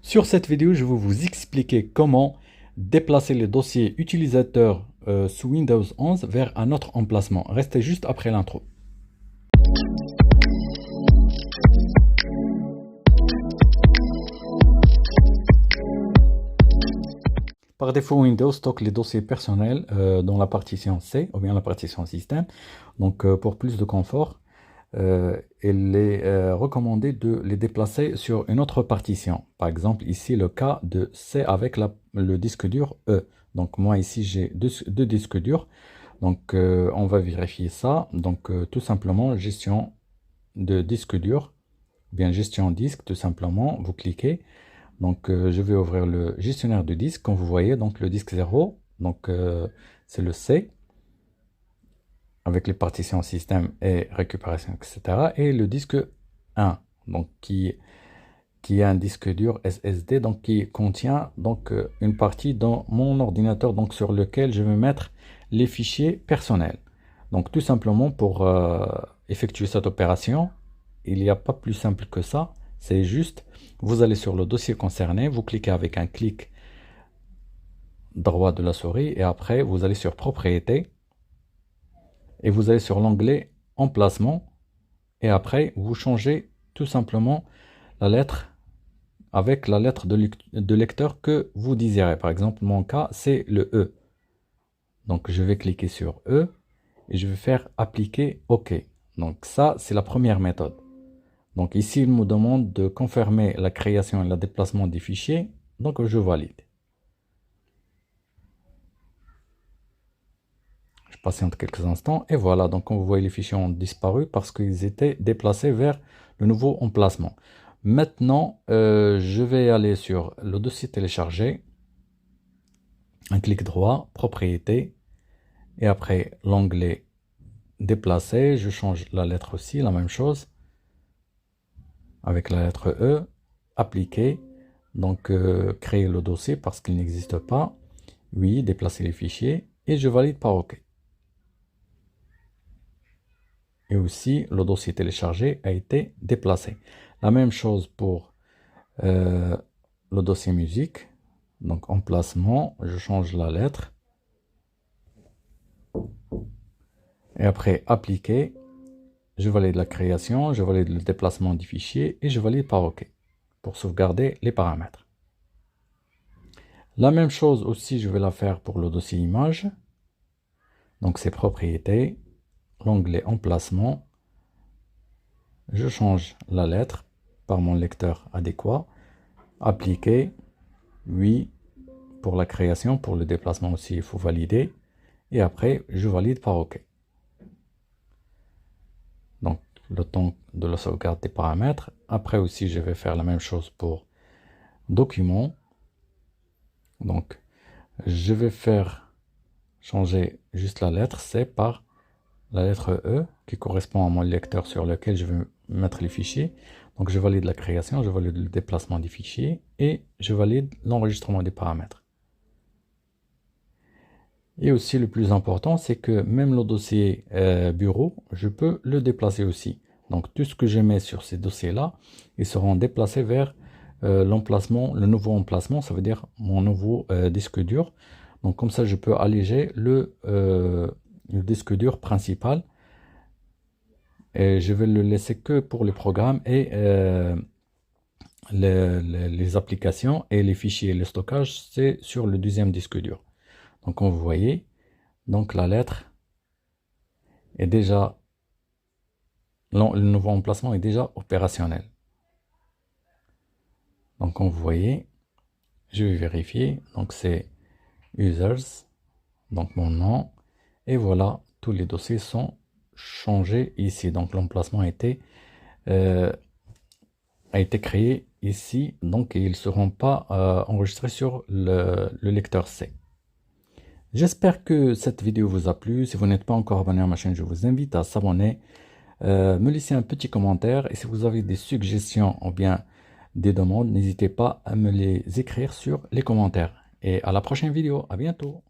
Sur cette vidéo, je vais vous expliquer comment déplacer les dossiers utilisateurs sous Windows 11 vers un autre emplacement. Restez juste après l'intro. Par défaut, Windows stocke les dossiers personnels dans la partition C ou bien la partition système. Donc, pour plus de confort, il est recommandé de les déplacer sur une autre partition. Par exemple, ici, le cas de C avec le disque dur E. Donc, moi, ici, j'ai deux disques durs. Donc, on va vérifier ça. Donc, tout simplement, gestion de disque dur, bien gestion disque, tout simplement, vous cliquez. Donc, je vais ouvrir le gestionnaire de disque. Comme vous voyez, donc le disque 0, donc c'est le C, avec les partitions système et récupération, etc. Et le disque 1, donc qui est un disque dur SSD, donc qui contient donc une partie dans mon ordinateur, donc sur lequel je vais mettre les fichiers personnels. Donc tout simplement pour effectuer cette opération, il n'y a pas plus simple que ça. C'est juste, vous allez sur le dossier concerné, vous cliquez avec un clic droit de la souris et après vous allez sur propriétés et vous allez sur l'onglet emplacement et après vous changez tout simplement la lettre avec la lettre de lecteur que vous désirez. Par exemple, mon cas, c'est le E. Donc, je vais cliquer sur E et je vais faire appliquer OK. Donc, ça, c'est la première méthode. Donc, ici, il me demande de confirmer la création et le déplacement des fichiers. Donc, je valide. Je patiente quelques instants et voilà. Donc, comme vous voyez, les fichiers ont disparu parce qu'ils étaient déplacés vers le nouveau emplacement. Maintenant, je vais aller sur le dossier téléchargé, un clic droit, propriété, et après l'onglet déplacer, je change la lettre aussi, la même chose, avec la lettre E, appliquer, donc créer le dossier parce qu'il n'existe pas, oui, déplacer les fichiers, et je valide par OK. Et aussi, le dossier téléchargé a été déplacé. La même chose pour le dossier musique. Donc, emplacement, je change la lettre. Et après, appliquer, je valide la création, je valide le déplacement du fichier et je valide par OK pour sauvegarder les paramètres. La même chose aussi, je vais la faire pour le dossier image. Donc, c'est propriétés, l'onglet emplacement. Je change la lettre par mon lecteur adéquat. Appliquer, oui, pour la création, pour le déplacement aussi, il faut valider. Et après, je valide par OK. Donc, le temps de la sauvegarde des paramètres. Après aussi, je vais faire la même chose pour document. Donc, je vais faire changer juste la lettre C par la lettre E qui correspond à mon lecteur sur lequel je vais mettre les fichiers. Donc, je valide la création, je valide le déplacement des fichiers et je valide l'enregistrement des paramètres. Et aussi, le plus important, c'est que même le dossier bureau, je peux le déplacer aussi. Donc, tout ce que je mets sur ces dossiers-là, ils seront déplacés vers l'emplacement, le nouveau emplacement, ça veut dire mon nouveau disque dur. Donc, comme ça, je peux alléger le disque dur principal. Et je vais le laisser que pour les programmes et les applications et les fichiers et le stockage, c'est sur le deuxième disque dur. Donc, comme vous voyez, donc la lettre est déjà, le nouveau emplacement est déjà opérationnel. Donc, comme vous voyez, je vais vérifier. Donc, c'est users, donc mon nom. Et voilà, tous les dossiers sont changés ici. Donc, l'emplacement a été créé ici. Donc, ils ne seront pas enregistrés sur le lecteur C. J'espère que cette vidéo vous a plu. Si vous n'êtes pas encore abonné à ma chaîne, je vous invite à s'abonner, me laisser un petit commentaire et si vous avez des suggestions ou bien des demandes, n'hésitez pas à me les écrire sur les commentaires. Et à la prochaine vidéo, à bientôt.